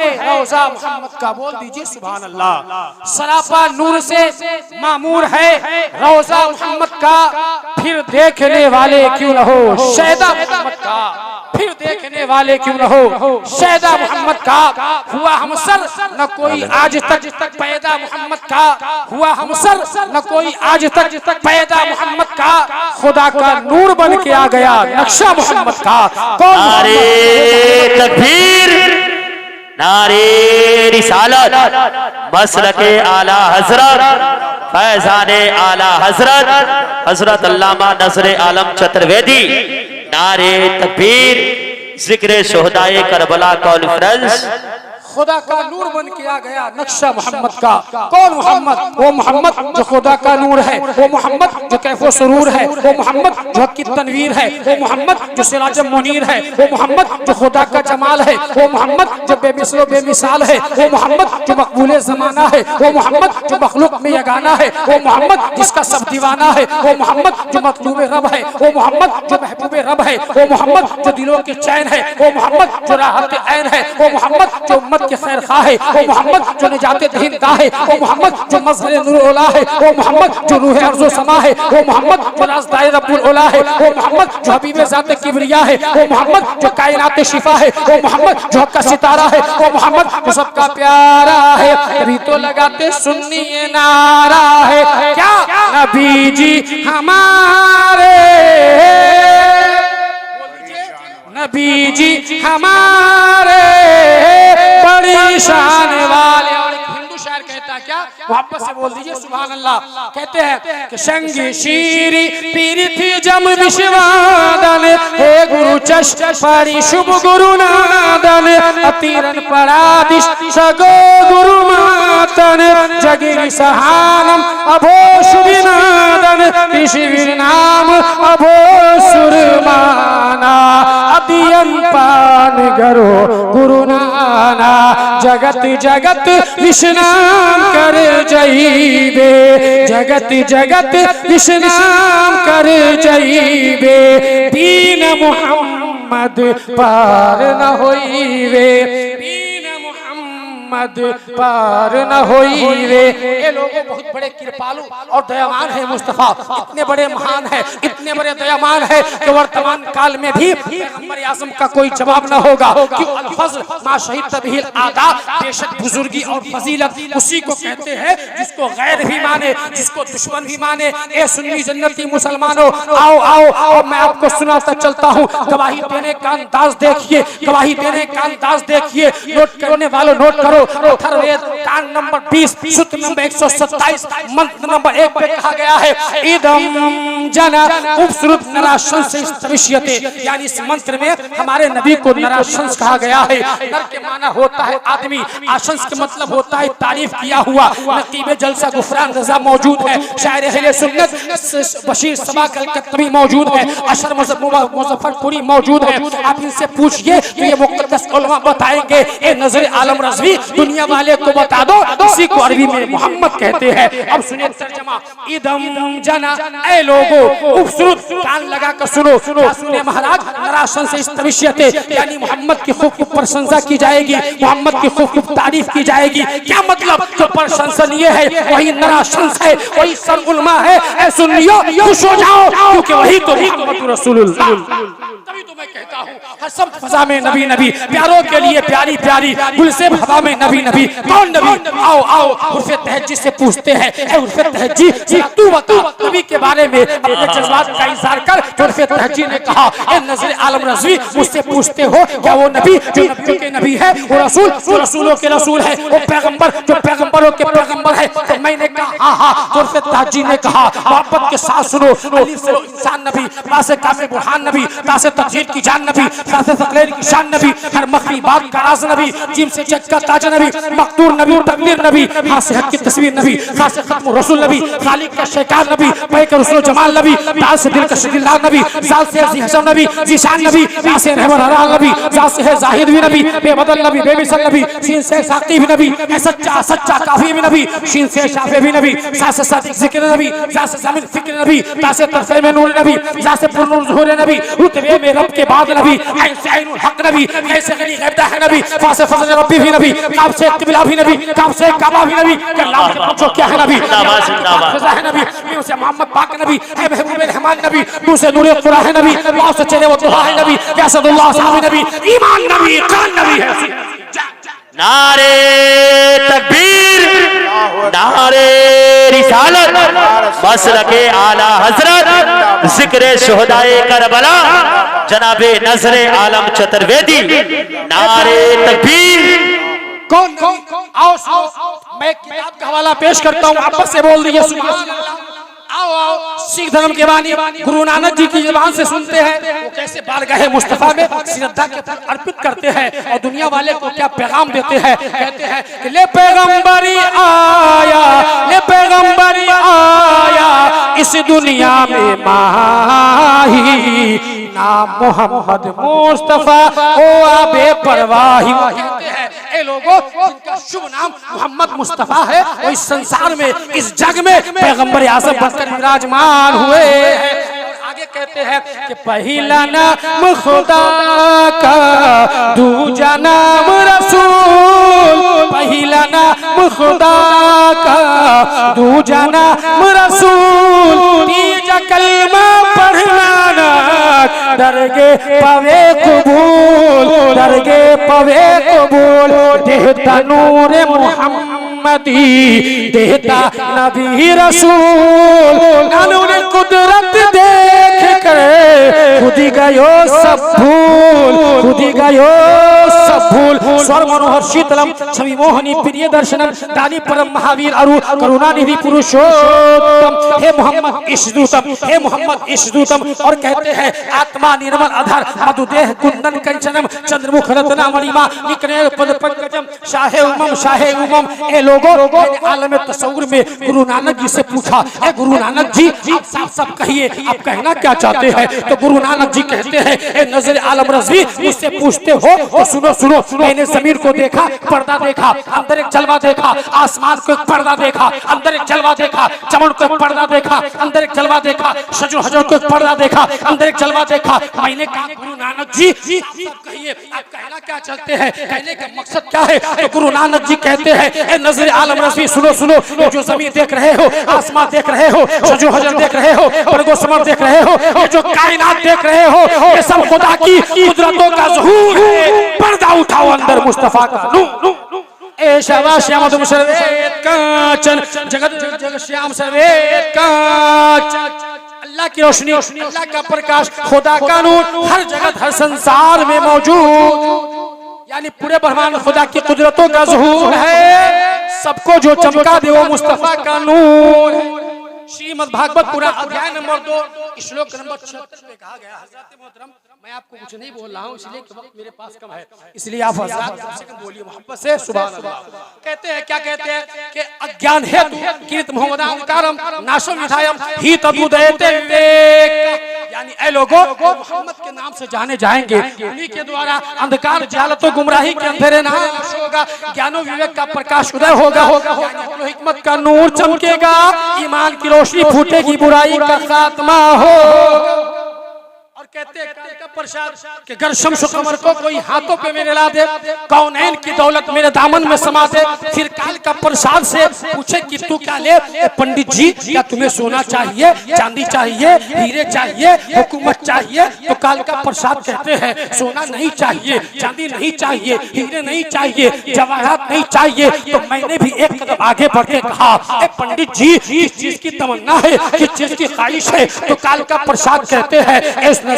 रोजा मोहम्मद का बोल दीजिए सुभान अल्लाह। सरापा नूर से मामूर है रोजा मोहम्मद का, फिर देखने वाले क्यों न हो शैदा मोहम्मद का, फिर देखने वाले क्यों न हो शैदा मोहम्मद का। हुआ हमसर न कोई आज तक पैदा मोहम्मद का, हुआ हमसर न कोई आज तक पैदा मोहम्मद का। खुदा का नूर बन के आ गया नक्शा मोहम्मद का। नारे तकबीर, नारे रिसालत, मसलके आला हजरत, फैजाने आला हजरत हजरत अल्लामा नजरे आलम चतुर्वेदी। नारे तकबीर, जिक्र शोहदाए करबला कॉन्फ्रेंस। खुदा का नूर बन के आ गया नक्शा मोहम्मद का। कौन मोहम्मद? वो मोहम्मद जो खुदा का नूर है, वो मोहम्मद जो कैफो सुरूर है, वो मोहम्मद जो हक की तनवीर है, वो मोहम्मद जो सिराज मुनीर है, वो मोहम्मद जो खुदा का जमाल है, वो मोहम्मद जो बेमिसलो बेमिसाल है, वो मोहम्मद जो मकबूल जमाना है, वो मोहम्मद जो मखलूक में यगाना है, वो मोहम्मद जिसका सब दीवाना है, वो मोहम्मद जो मतलूब रब है, वो मोहम्मद जो महबूब रब है, वो मोहम्मद जो दिलों के चैन है, वो मोहम्मद जो राहत ऐन है, वो मोहम्मद जो उम्मत के खैर खा है, वो मोहम्मद जो निजात दहिंदा है, वो मोहम्मद जो मज़हर नूर ओला है, वो मोहम्मद जो रूह अर्ज़ व समा है, वो मोहम्मद जो राज़दाए रब्बुल ओला है, वो मोहम्मद जो हबीब ज़ात किबरिया है, वो मोहम्मद जो कायनात शिफा है, वो मोहम्मद जो हक का सितारा है, वो मोहम्मद जो सबका प्यारा है। तभी तो लगाते सुन्निए नारा है क्या नबी जी हमारे, नबी जी हमारे बड़ी शान वाले। और एक हिंदू शायर कहता है क्या, वापस से बोल दीजिए सुभान अल्लाह। कहते हैं कि संगी शीरी पीरी थी जम विश्वादन, हे गुरु चश पड़ी शुभ गुरु नादन, अतीरन परादिश सगो गुरु मातन, जगिरी सहानम अभो शुभिनादन, ऋषि नाम अभो सुरमाना, अतियन पान गरो गुरु नाना, जगत जगत विश्राम कर जईबे, जगत जगत विश्राम कर जईबे, दीन मोहम्मद पार न होईबे, पार न होई रे। ये लोग बहुत बड़े कृपालु और दयावान है मुस्तफा, इतने बड़े महान है, इतने बड़े दयावान है कि वर्तमान काल में भी पैगंबर आज़म का कोई जवाब न होगा। क्यों अल-फज़्ल मा शहीद तबील आदा, बेशक बुजुर्गी और फजीलत उसी को कहते हैं जिसको गैर भी माने, जिसको दुश्मन भी माने। ए सुन्नी जन्नती मुसलमानों, आओ आओ आओ, मैं आपको सुनाता चलता हूँ। गवाही देने का अंदाज देखिए, गवाही देने का अंदाज देखिए। नोट करने वालों नोट करो। अथर्ववेद कांड नंबर 20 सूत्र नंबर 127 मंत्र नंबर 1 पे कहा गया है इदम जना उपसृत नराशंस इस्तविष्यते, यानी इस मंत्र में हमारे नबी को नराशंस कहा गया है। नर के माना होता है आदमी, आशंस के मतलब होता है तारीफ किया हुआ। नकीब जलसा गुफरान रजा मौजूद है, शायर अहले सुन्नत बशीर सबा कलकत्तवी मौजूद है, अशर मुजफ्फरपुरी मौजूद है। आप इनसे पूछिए तो ये मुक़द्दस उलमा बताएंगे। ए नजर आलम रज़वी, दुनिया वाले को बता दो इसी को अरबी में मोहम्मद कहते हैं। अब सुनिए तर्जमा, इदम जना, ऐ लोगों उपसृत, कान लगा कर सुनो, सुनिए महाराज, नराशन से इस्तविष्यते, यानी मोहम्मद की खूब प्रशंसा की जाएगी, मोहम्मद की खूब तारीफ की जाएगी। क्या मतलब? जो प्रशंसनीय है वही नराशंस है, वही सर उलमा है। ऐ सुन्नियों खुश हो जाओ, क्योंकि वही तो मोहम्मद रसूलुल्लाह। तभी तो मैं कहता हूँ हर सब फजा में नबी नबी, प्यारों के लिए प्यारी प्यारी, गुल से हवा में नबी नबी। कौन नबी? आओ आओ उर्फे तहज्जी से पूछते हैं। ए उर्फे तहज्जी, तू बता नबी के बारे में अपने जज्बात का इज़हार कर। तो उर्फे तहज्जी ने कहा, ए नज़र आलम रज़वी, मुझसे पूछते हो क्या वो नबी जो नबियों के नबी है, वो रसूल जो रसूलों के रसूल है, वो पैगंबर जो पैगंबरों के पैगंबर है? तो मैंने कहा हाँ हाँ। तो उर्फे तहज्जी ने कहा, मोहब्बत के साथ सुनो, अलीफ से इंसान नबी, बासे कामे बुरहान नबी, तासे तकदीर की जान नबी, तासे तकलीर की शान नबी, हर मखफी बात का राज नबी, जिम से जग का ताज नबी, मकदूर नबी, तकदीर नबी, हाथ से हक की तस्वीर नबी, हाथ से खत्म रसूल नबी, खालिक का शैतान नबी, पैक रसूल जमाल नबी, ताज से दिल का शकीलार नबी, जाल से जी हसन नबी, जीशान नबी, ताज से रहबर हराल नबी, जाल से है जाहिद भी नबी, बेबदल नबी, बेमिसल नबी, शीन से साकी भी नबी, सच्चा सच्चा काफी भी नबी, शीन से शाफे भी नबी, सा से सादिक जिक्र नबी, जा से ज़मीन फिक्र नबी, ता से तरफे में नूर नबी, जा से पुरनूर ज़ुहूर नबी, रुतबे में रब के बाद नबी, ऐन से ऐनुल हक नबी, ऐसे गनी गैबदा है नबी, फासे फजल रब्बी भी नबी, काब से किबला भी नबी, काब से काबा भी नबी, अल्लाह से पूछो क्या है नबी, फिजा है नबी, मीम से मोहम्मद पाक नबी, है महबूब रहमान नबी, नूर से नूर खुदा है नबी, वाव से चले वो दुआ है नबी, यासदुल्लाह साहब नबी, ईमान नबी, कान नबी है। नारे तकबीर, नारे रिसालत, मसलके आला हजरत, जिक्र शुहदाए करबला, जनाबे नजरे आलम चतुर्वेदी। नारे तकबीर। कौन आओ मैं किताब का हवाला पेश करता हूँ, आपस से बोल दीजिए सुभान अल्लाह। आओ आओ, सिख धर्म के बानी गुरु नानक जी की जुबान से सुनते हैं वो कैसे बारगाहे मुस्तफा में श्रद्धा के फूल अर्पित करते हैं और दुनिया वाले को क्या पैगाम देते हैं। कहते हैं कि ले पैगंबरी आया, ले पैगंबरी आया इस दुनिया में माही, नाम मोहम्मद मुस्तफा ओ आबे परवाही। कहते हैं ए लोगों जिनका शुभ नाम मोहम्मद मुस्तफा है वो इस संसार में, इस जग में पैगंबर आज़म बनकर विराजमान हुए हैं। आगे कहते हैं कि पहला नाम खुदा का, दूजा नाम रसूल, पहला नाम खुदा का, दूजा नाम रसूल, तीजा कलमा पढ़ना दरगे पवे कबूल, दरगे पवे कबूल, देता नूर मोहम्मदी, देता नबी रसूल, नानूर कुदरत देख कर खुद गयो सब भूल, खुद गयो सब भूल। स्वर मनोहर शीतलम छवि मोहनी प्रिय दर्शनम, दानी परम महावीर अरु करुणा निधि पुरुषोत्तम, हे मोहम्मद इशदूतम, हे मोहम्मद इशदूतम। और कहते हैं आत्मा निर्मल अधर, मधुदेह कुंदन कंचनम, चंद्रमुख रत्ना मणिमा, निकने पद पंकजम, शाहे उमम शाहे उमम। ए लोगों आलम तसव्वुर में गुरु नानक जी से पूछा, ए गुरु नानक जी आप साफ साफ कहिए आप कहना क्या चाहते हैं। तो गुरु नानक जी कहते हैं ए नजर आलम रज़वी मुझसे पूछते हो तो सुनो सुनो, मैंने जमीन को देखा, पर्दा देखा, अंदर एक जलवा देखा, आसमान को एक पर्दा देखा, अंदर एक जलवा देखा, चमन को एक पर्दा देखा, अंदर एक जलवा देखा, शजर हजर को एक पर्दा देखा, अंदर एक जलवा देखा। मैंने कहा गुरु नानक जी आप कहिए आप कहना क्या चाहते हैं, कहने का मकसद क्या है। तो गुरु नानक जी कहते हैं ए नजर आलम रज़वी सुनो सुनो, जो जमीन देख रहे हो, आसमान देख रहे हो, शजर हजर देख रहे हो, बरगो समर देख रहे हो, ये जो कायनात देख रहे हो, ये सब खुदा की कुदरतों का ज़हूर है। पर्दा उठाओ अंदर मुस्तफा का नूर। ए शवा श्याम तुम सर्वेद कांचन, जगत जगत श्याम सर्वेद कांचन, अल्लाह की रोशनी, अल्लाह का प्रकाश, खुदा का नूर हर जगत हर संसार में मौजूद, यानी पूरे ब्रह्मांड खुदा की कुदरतों का ज़हूर है। सबको जो चमका दे वो मुस्तफा का नूर है। श्रीमद् भागवत पुराण अध्याय नंबर 2 श्लोक नंबर 76 में कहा गया। हज़रत मोहतरम मैं आपको कुछ नहीं बोल रहा हूँ इसलिए कि वक्त मेरे पास कम है, इसलिए आप हज़रत बोलिए मोहब्बत से सुभान अल्लाह। कहते हैं क्या कहते हैं कि अज्ञान हेतु कीर्त मोहम्मदांकारम नाशम विधायम ही तदुदयते विवेक, यानी ऐ लोगों मोहम्मद के नाम से जाने जाएंगे, उन्हीं के द्वारा अंधकार जालतो गुमराही के अंधेरे नाश होगा, ज्ञानो विवेक का प्रकाश उदय होगा, हिकमत का नूर चमकेगा, ईमान की रोशनी फूटेगी, बुराई का खात्मा हो। और कहते हैं का प्रसाद कि अगर शम्स कमर को कोई हाथों पे मेरे ला दे, कौनैन की दौलत मेरे दामन में समा दे, फिर काल का प्रसाद से पूछे कि तू क्या ले। पंडित जी क्या तुम्हें सोना चाहिए, चांदी चाहिए, हीरे चाहिए, हुकूमत चाहिए। तो काल का प्रसाद कहते हैं सोना नहीं चाहिए, चांदी नहीं चाहिए, हीरे नहीं चाहिए, जवाहरात नहीं चाहिए। तो मैंने भी एक कदम आगे बढ़ के कहा पंडित जी किस चीज की तमन्ना है, किस चीज की ख्वाहिश है। तो काल का प्रसाद कहते हैं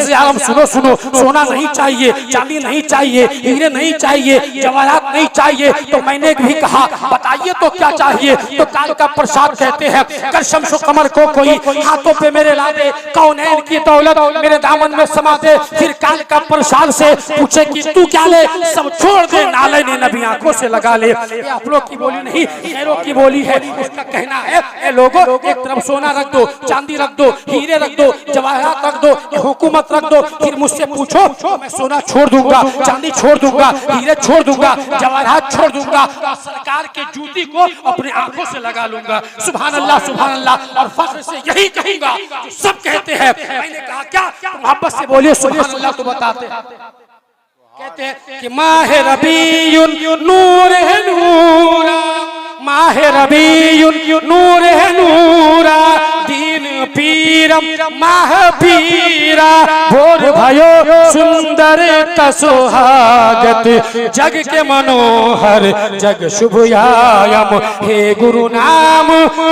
आलम सुनो सुनो, सोना नहीं चाहिए, चांदी नहीं चाहिए, हीरे नहीं चाहिए, जवाहरात नहीं चाहिए। तो मैंने भी कहा बताइए तो क्या चाहिए। तो काल का प्रसाद कहते हैं कर शम्स कमर को कोई हाथों पे मेरे ला दे, कौनैन की दौलत मेरे दामन में समा दे, फिर काल का प्रसाद से पूछे कि तू क्या ले, सब छोड़ दे, नाले ने नबी आंखों से लगा ले। ये आप लोग की बोली नहीं, गैरों की बोली है। उसका कहना है लोगों एक तरफ सोना रख दो, चांदी रख दो, हीरे रख दो, जवाहरात रख दो, हुकूमत रख दो, फिर मुझसे पूछो तो मैं सोना छोड़ दूंगा, चांदी छोड़ दूंगा, हीरे छोड़ दूंगा, जवाहरात छोड़ दूंगा और सरकार के जूती को अपने आंखों से लगा लूंगा। सुभान अल्लाह, सुभान अल्लाह। और फख्र से यही कहूंगा जो सब कहते हैं। मैंने कहा क्या? मोहब्बत से बोलिए सुभान अल्लाह। तो बताते हैं, कहते हैं कि माह रबीउन नूर है नूरा, माह रबीउन नूर है नूरा, दीन पीरम माह पीरा, भोर भयो सुंदर तसुहागत, जग के मनोहर जग शुभयायम, हे गुरु नाम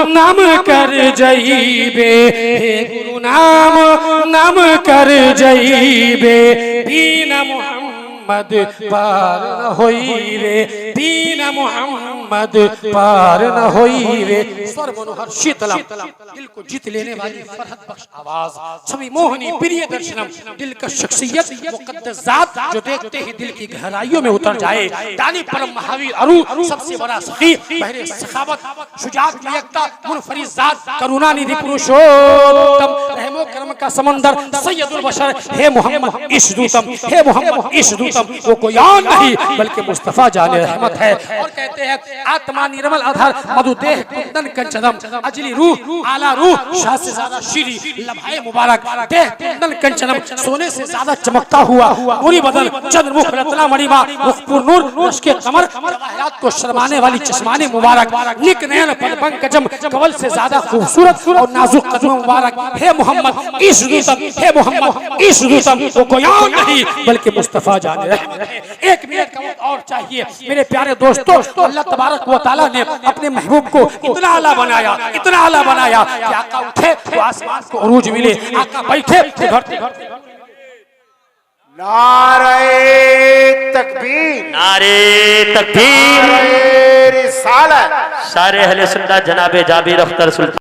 नाम कर जईबे, हे गुरु नाम नाम कर जईबे, बीना मोहम्मद पार न होई रे, बीना मोहम्मद पार न होई रे। स्वर मनोहर शीतलम, दिल को जीत लेने वाली फरहत बख्श आवाज, छवि मोहनी प्रिय दर्शनम, दिल का शख्सियत मुकद्दस जात जो देखते ही दिल की गहराइयों में उतर जाए। दानी परम महावीर अरू, सबसे बड़ा सखी, बहरे सखावत, शुजात एकता, मुनफरिद जात, करुणा निधि पुरुषोत्तम, रहमो करम का समंदर, सैयदुल बशर, हे मोहम्मद इश्दूतम, हे मोहम्मद इश्दूतम। वो कोई और नहीं बल्कि मुस्तफा जाने रहमत है। और कहते हैं आत्मा निर्मल आधार, मधु देह कुंदन कंचनम, अजली रूह आला रूह, शाह से ज्यादा शीरी, लम्हाए मुबारक देह कुंदन कंचनम, सोने से ज्यादा चमकता हुआ पूरी बदन, चंद्रमुख रत्ना मणिमा, मुखपुर नूर, रश्के कमर, जवाहरात को शर्माने वाली चश्माने मुबारक, निक नयन पद पंकजम, कवल से ज्यादा खूबसूरत और नाजुक कदम मुबारक, हे मोहम्मद इश्दूतम, हे मोहम्मद इश्दूतम। वो कोई और नहीं बल्कि मुस्तफा जाने रहमत है। एक मिनट का वक्त और चाहिए मेरे प्यारे दोस्तों। अल्लाह तबारक व तआला ने अपने महबूब को इतना आला बनाया, इतना आला बनाया कि आका उठे तो आसमान को उरूज मिले, आका बैठे तो धरती। नारे तकबीर, नारे तकबीर, नारे रिसालत। सारे अहले सुन्नत जनाबे जाबिर अख्तर सुल्तान